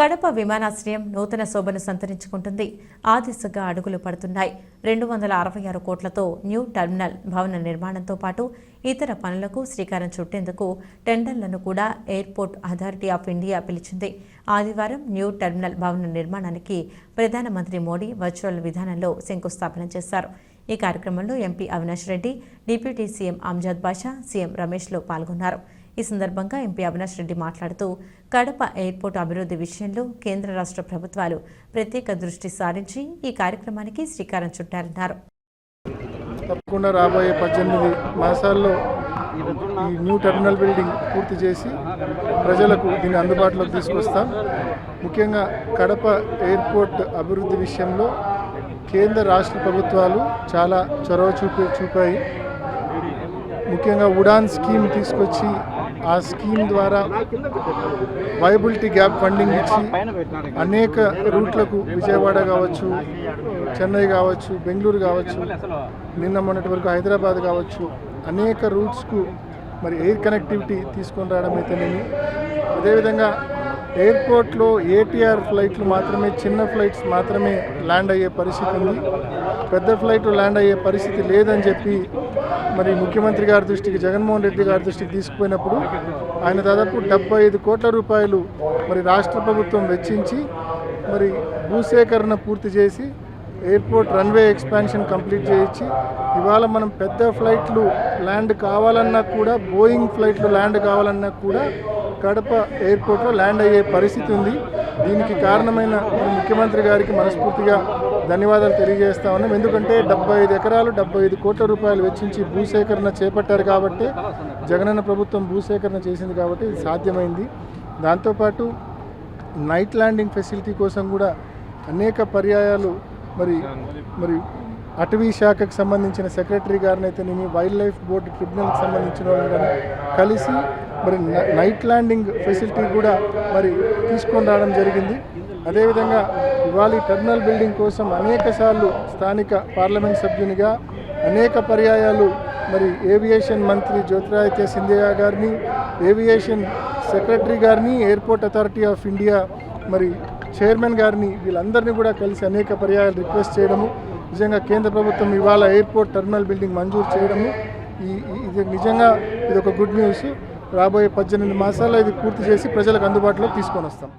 కడప విమానాశ్రయం నూతన శోభను సంతరించుకుంటుంది. ఆ దిశగా అడుగులు పడుతున్నాయి. 266 కోట్లతో న్యూ టెర్మినల్ భవన నిర్మాణంతో పాటు ఇతర పనులకు శ్రీకారం చుట్టేందుకు టెండర్లను కూడా ఎయిర్పోర్ట్ అథారిటీ ఆఫ్ ఇండియా పిలిచింది. ఆదివారం న్యూ టెర్మినల్ భవన నిర్మాణానికి ప్రధానమంత్రి మోడీ వర్చువల్ విధానంలో శంకుస్థాపన చేశారు. ఈ కార్యక్రమంలో MP Avinash Reddy, deputy CM Amjad Basha, CM రమేష్లు పాల్గొన్నారు. ఈ సందర్భంగా ఎంపీ అవినాష్ రెడ్డి మాట్లాడుతూ కడప ఎయిర్పోర్ట్ అభివృద్ధి విషయంలో కేంద్ర రాష్ట్ర ప్రభుత్వాలు ప్రత్యేక దృష్టి సారించి ఈ కార్యక్రమానికి శ్రీకారం చుట్టారన్నారు. తప్పకుండా రాబోయే 18 మాసాల్లో ఈ న్యూ టెర్మినల్ బిల్డింగ్ పూర్తి చేసి ప్రజలకు దీన్ని అందుబాటులోకి తీసుకొస్తాం. ముఖ్యంగా కడప ఎయిర్పోర్ట్ అభివృద్ధి విషయంలో కేంద్ర రాష్ట్ర ప్రభుత్వాలు చాలా చొరవ చూపాయి. ముఖ్యంగా ఉడాన్ స్కీమ్ తీసుకొచ్చి ఆ స్కీమ్ ద్వారా వైబిలిటీ గ్యాప్ ఫండింగ్ ఇచ్చి అనేక రూట్లకు విజయవాడ కావచ్చు, చెన్నై కావచ్చు, బెంగళూరు కావచ్చు, నిన్న మొన్నటి వరకు హైదరాబాద్ కావచ్చు, అనేక రూట్స్కు మరి ఎయిర్ కనెక్టివిటీ తీసుకొని రావడం అయితేనేమి. అదేవిధంగా ఎయిర్పోర్ట్లో ఏటీఆర్ ఫ్లైట్లు మాత్రమే, చిన్న ఫ్లైట్స్ మాత్రమే ల్యాండ్ అయ్యే పరిస్థితి ఉంది. పెద్ద ఫ్లైట్లు ల్యాండ్ అయ్యే పరిస్థితి లేదని చెప్పి మరి ముఖ్యమంత్రి గారి దృష్టికి, జగన్మోహన్ రెడ్డి గారి దృష్టికి తీసుకుపోయినప్పుడు ఆయన దాదాపు 75 కోట్ల రూపాయలు మరి రాష్ట్ర ప్రభుత్వం వెచ్చించి మరి భూసేకరణ పూర్తి చేసి ఎయిర్పోర్ట్ రన్వే ఎక్స్పాన్షన్ కంప్లీట్ చేయించి ఇవాళ మనం పెద్ద ఫ్లైట్లు ల్యాండ్ కావాలన్నా కూడా, బోయింగ్ ఫ్లైట్లు ల్యాండ్ కావాలన్నా కూడా కడప ఎయిర్పోర్ట్లో ల్యాండ్ అయ్యే పరిస్థితి ఉంది. దీనికి కారణమైన ముఖ్యమంత్రి గారికి మనస్ఫూర్తిగా ధన్యవాదాలు తెలియజేస్తా ఉన్నాం. ఎందుకంటే 75 ఎకరాలు 75 కోట్ల రూపాయలు వెచ్చించి భూసేకరణ చేపట్టారు కాబట్టి, జగనన్న ప్రభుత్వం భూసేకరణ చేసింది కాబట్టి ఇది సాధ్యమైంది. దాంతోపాటు నైట్ ల్యాండింగ్ ఫెసిలిటీ కోసం కూడా అనేక పర్యాయాలు మరి అటవీ శాఖకు సంబంధించిన సెక్రటరీ గారిని అయితేనేమి, వైల్డ్ లైఫ్ బోర్డు ట్రిబ్యునల్కి సంబంధించిన వాళ్ళని కానీ కలిసి మరి నైట్ ల్యాండింగ్ ఫెసిలిటీ కూడా మరి తీసుకొని రావడం జరిగింది. అదేవిధంగా ఇవాళ టెర్మినల్ బిల్డింగ్ కోసం అనేక సార్లు స్థానిక పార్లమెంట్ సభ్యునిగా అనేక పర్యాయాలు మరి ఏవియేషన్ మంత్రి జ్యోతిరాదిత్య సింధియా గారిని, ఏవియేషన్ సెక్రటరీ గారిని, ఎయిర్పోర్ట్ అథారిటీ ఆఫ్ ఇండియా మరి చైర్మన్ గారిని, వీళ్ళందరినీ కూడా కలిసి అనేక పర్యాయాలు రిక్వెస్ట్ చేయడము, నిజంగా కేంద్ర ప్రభుత్వం ఇవాళ ఎయిర్పోర్ట్ టెర్మినల్ బిల్డింగ్ మంజూరు చేయడము, ఇది నిజంగా ఇది ఒక గుడ్ న్యూస్. రాబోయే 18 మాసాల్లో ఇది పూర్తి చేసి ప్రజలకు అందుబాటులోకి తీసుకొని వస్తాం.